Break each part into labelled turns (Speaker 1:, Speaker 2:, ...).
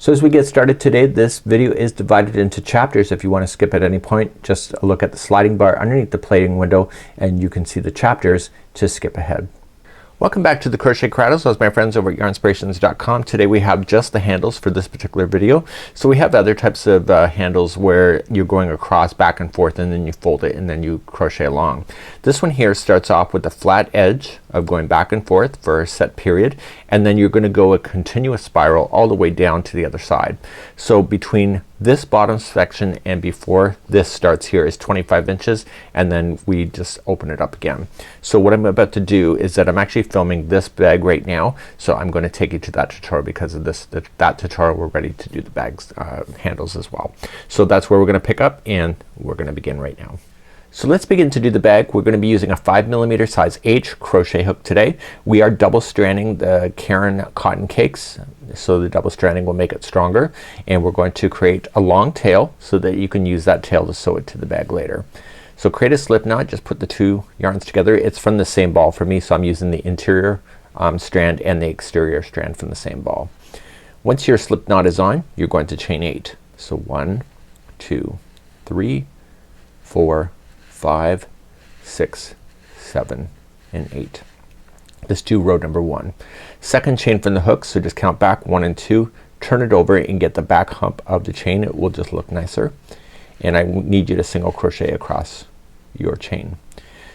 Speaker 1: So as we get started today, this video is divided into chapters. If you want to skip at any point, just look at the sliding bar underneath the plating window and you can see the chapters to skip ahead. Welcome back to the Crochet Cradles. Those my friends over at yarnspirations.com. Today we have just the handles for this particular video. So we have other types of handles where you're going across back and forth and then you fold it and then you crochet along. This one here starts off with a flat edge of going back and forth for a set period, and then you're gonna go a continuous spiral all the way down to the other side. So between this bottom section and before this starts here is 25 inches, and then we just open it up again. So what I'm about to do is that I'm actually filming this bag right now, so I'm going to take you to that tutorial because of that tutorial we're ready to do the bags handles as well. So that's where we're gonna pick up and we're gonna begin right now. So let's begin to do the bag. We're gonna be using a 5mm size H crochet hook today. We are double stranding the Caron cotton cakes, so the double stranding will make it stronger, and we're going to create a long tail so that you can use that tail to sew it to the bag later. So create a slip knot, just put the two yarns together. It's from the same ball for me, so I'm using the interior strand and the exterior strand from the same ball. Once your slip knot is on, you're going to chain 8. So 1, 2, 3, 4, 5, 6, 7, and 8. Let's do row number 1. Second chain from the hook, so just count back 1 and 2, turn it over and get the back hump of the chain. It will just look nicer. And I need you to single crochet across your chain.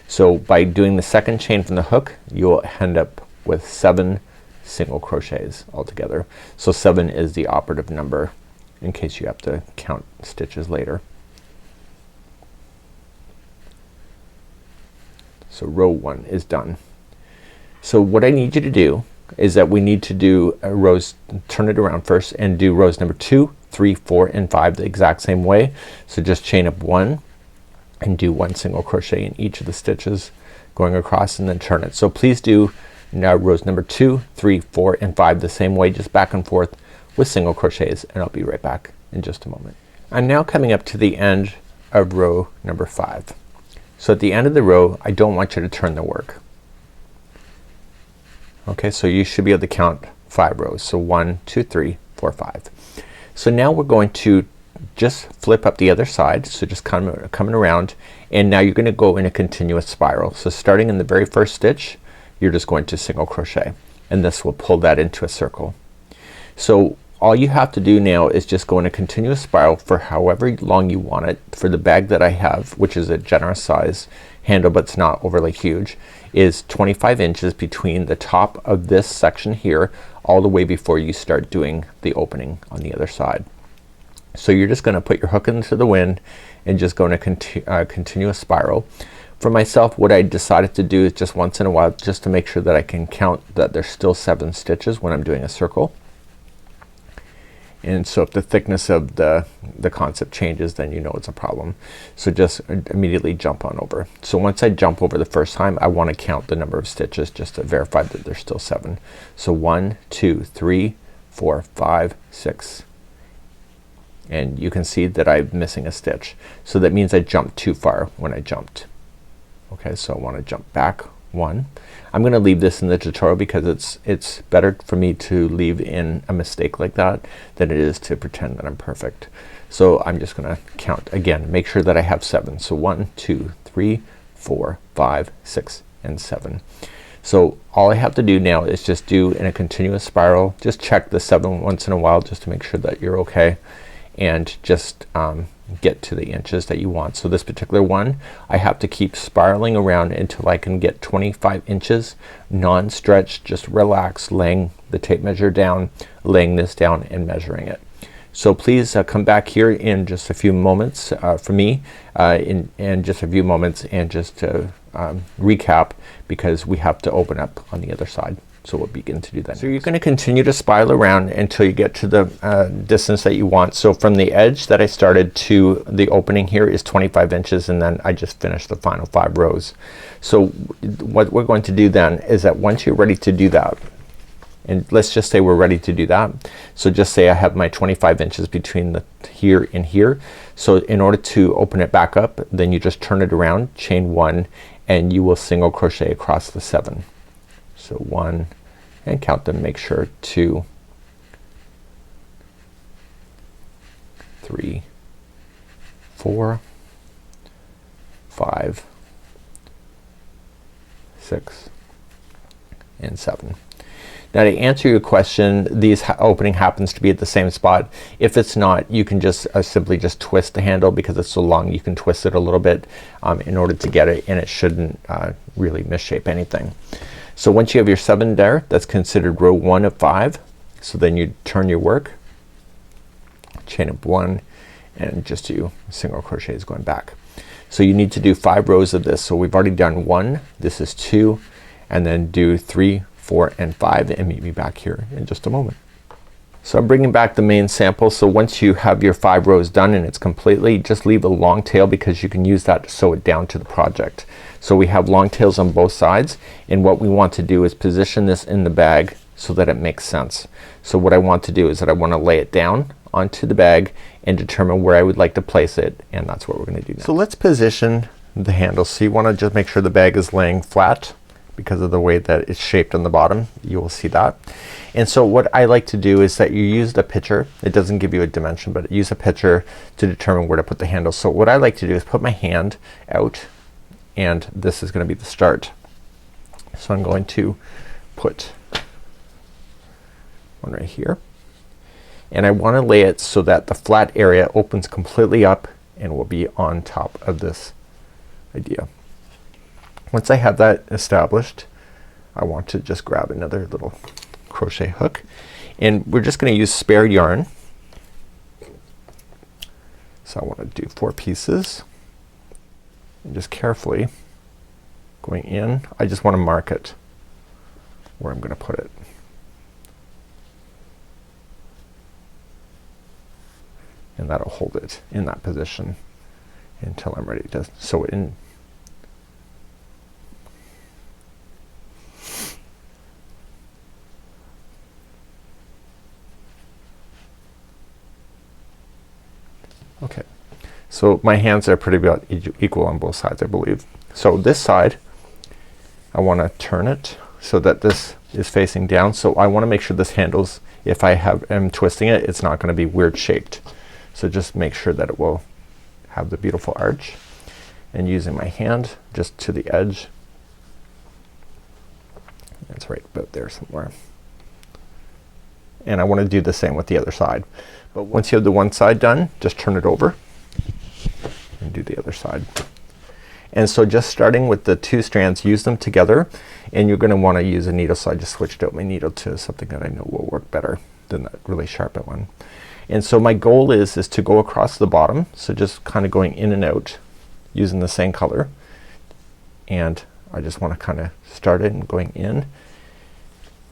Speaker 1: So by doing the second chain from the hook, you'll end up with 7 single crochets altogether. So 7 is the operative number in case you have to count stitches later. So row 1 is done. So what I need you to do is that we need to do rows, turn it around first and do rows number 2, 3, 4, and 5 the exact same way. So just chain up 1 and do 1 single crochet in each of the stitches going across and then turn it. So please do now rows number 2, 3, 4, and 5 the same way, just back and forth with single crochets, and I'll be right back in just a moment. I'm now coming up to the end of row number 5. So at the end of the row I don't want you to turn the work. Okay, so you should be able to count 5 rows. So 1, 2, 3, 4, 5. So now we're going to just flip up the other side. So just coming around, and now you're gonna go in a continuous spiral. So starting in the very first stitch, you're just going to single crochet, and this will pull that into a circle. So all you have to do now is just go in a continuous spiral for however long you want it. For the bag that I have, which is a generous size handle but it's not overly huge, is 25 inches between the top of this section here all the way before you start doing the opening on the other side. So you're just gonna put your hook into the wind and just go in a continuous spiral. For myself, what I decided to do is just once in a while, just to make sure that I can count that there's still 7 stitches when I'm doing a circle. And so if the thickness of the concept changes, then you know it's a problem. So just immediately jump on over. So once I jump over the first time, I want to count the number of stitches just to verify that there's still 7. So 1, 2, 3, 4, 5, 6. And you can see that I'm missing a stitch. So that means I jumped too far when I jumped. Okay, so I want to jump back 1. I'm gonna leave this in the tutorial because it's better for me to leave in a mistake like that than it is to pretend that I'm perfect. So I'm just gonna count again, make sure that I have 7. So 1, 2, 3, 4, 5, 6, and 7. So all I have to do now is just do in a continuous spiral. Just check the 7 once in a while just to make sure that you're okay, and just get to the inches that you want. So this particular one, I have to keep spiraling around until I can get 25 inches non-stretched, just relax, laying the tape measure down, laying this down and measuring it. So please come back here in just a few moments for me in just a few moments and just to recap, because we have to open up on the other side. So we'll begin to do that. So you're gonna continue to spiral around until you get to the distance that you want. So from the edge that I started to the opening here is 25 inches, and then I just finished the final 5 rows. So what we're going to do then is that once you're ready to do that, and let's just say we're ready to do that. So just say I have my 25 inches between the here and here. So in order to open it back up, then you just turn it around, chain 1, and you will single crochet across the 7. So 1, and count them, make sure 2, 3, 4, 5, 6, and 7. Now to answer your question, these opening happens to be at the same spot. If it's not, you can just simply just twist the handle. Because it's so long, you can twist it a little bit in order to get it, and it shouldn't really misshape anything. So once you have your 7 there, that's considered row 1 of 5. So then you turn your work, chain up 1, and just do single crochets going back. So you need to do 5 rows of this. So we've already done 1, this is 2, and then do 3, 4, and 5, and meet me back here in just a moment. So I'm bringing back the main sample. So once you have your 5 rows done and it's completely, just leave a long tail, because you can use that to sew it down to the project. So we have long tails on both sides, and what we want to do is position this in the bag so that it makes sense. So what I want to do is that I want to lay it down onto the bag and determine where I would like to place it, and that's what we're gonna do now. So let's position the handle. So you wanna just make sure the bag is laying flat because of the way that it's shaped on the bottom. You will see that. And so what I like to do is that you use the picture. It doesn't give you a dimension, but use a picture to determine where to put the handle. So what I like to do is put my hand out, and this is gonna be the start. So I'm going to put one right here, and I want to lay it so that the flat area opens completely up and will be on top of this idea. Once I have that established, I want to just grab another little crochet hook, and we're just gonna use spare yarn. So I want to do 4 pieces, and just carefully going in, I just want to mark it where I'm gonna put it. And that'll hold it in that position until I'm ready to sew it in. Okay, so my hands are pretty about equal on both sides, I believe. So this side, I want to turn it so that this is facing down. So I want to make sure this handles, if I am twisting it, it's not going to be weird shaped. So just make sure that it will have the beautiful arch, and using my hand just to the edge. It's right about there somewhere. And I want to do the same with the other side. But once you have the one side done, just turn it over and do the other side. And so just starting with the 2 strands, use them together, and you're gonna want to use a needle. So I just switched out my needle to something that I know will work better than that really sharp one. And so my goal is to go across the bottom. So just kind of going in and out using the same color, and I just want to kind of start it and going in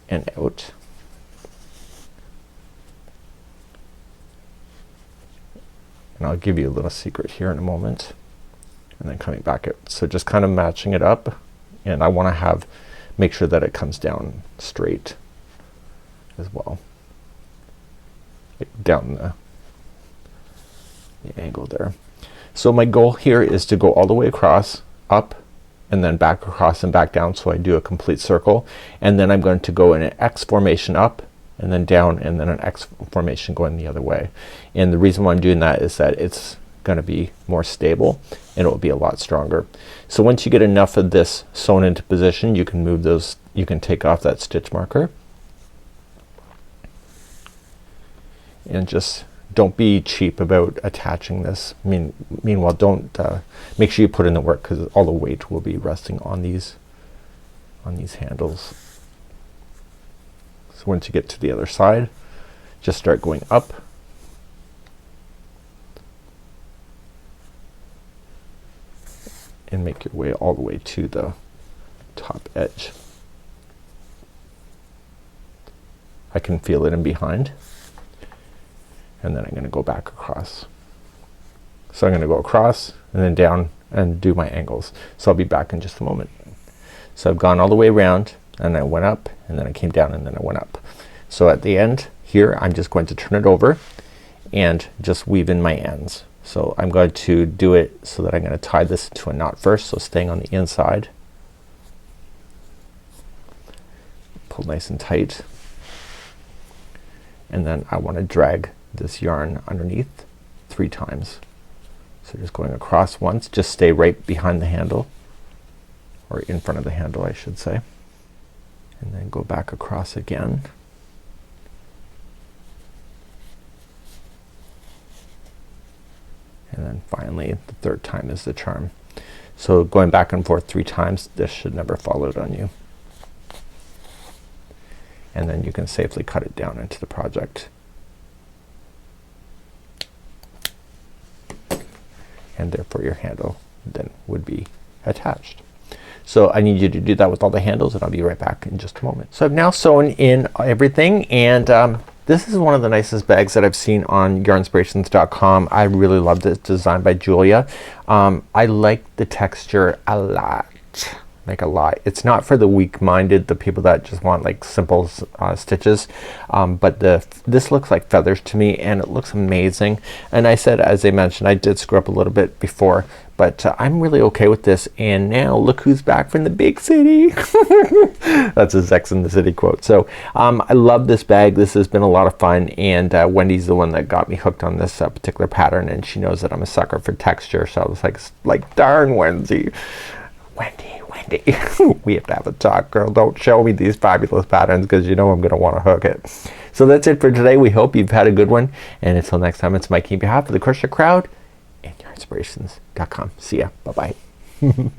Speaker 1: and out. And I'll give you a little secret here in a moment, and then coming back out. So just kind of matching it up, and I want to make sure that it comes down straight as well, down the angle there. So my goal here is to go all the way across, up, and then back across and back down, so I do a complete circle, and then I'm going to go in an X formation up, and then down, and then an X formation going the other way. And the reason why I'm doing that is that it's gonna be more stable, and it will be a lot stronger. So once you get enough of this sewn into position, you can move those, you can take off that stitch marker, and just don't be cheap about attaching this. Meanwhile, don't make sure you put in the work, because all the weight will be resting on these handles. So once you get to the other side, just start going up, and make your way all the way to the top edge. I can feel it in behind, and then I'm gonna go back across. So I'm gonna go across and then down and do my angles. So I'll be back in just a moment. So I've gone all the way around, and I went up, and then I came down, and then I went up. So at the end here, I'm just going to turn it over and just weave in my ends. So I'm going to do it so that I'm gonna tie this to a knot first. So staying on the inside, pull nice and tight, and then I want to drag this yarn underneath 3 times. So just going across once, just stay right behind the handle, or in front of the handle I should say, and then go back across again. And then finally the 3rd time is the charm. So going back and forth 3 times, this should never fall out on you. And then you can safely cut it down into the project. And therefore your handle then would be attached. So I need you to do that with all the handles, and I'll be right back in just a moment. So I've now sewn in everything, and this is one of the nicest bags that I've seen on yarnspirations.com. I really love this, design by Julia. I like the texture a lot. Like a lot. It's not for the weak-minded, the people that just want like simple stitches, but this looks like feathers to me, and it looks amazing. And I said, as I mentioned, I did screw up a little bit before, but I'm really okay with this. And now look who's back from the big city. That's a Sex and the City quote. So I love this bag. This has been a lot of fun, and Wendy's the one that got me hooked on this particular pattern, and she knows that I'm a sucker for texture, so I was like darn Wendy, we have to have a talk, girl. Don't show me these fabulous patterns, because you know I'm gonna want to hook it. So that's it for today. We hope you've had a good one, and until next time, it's Mikey on behalf of the Crochet Crowd and yarnspirations.com. See ya. Bye bye.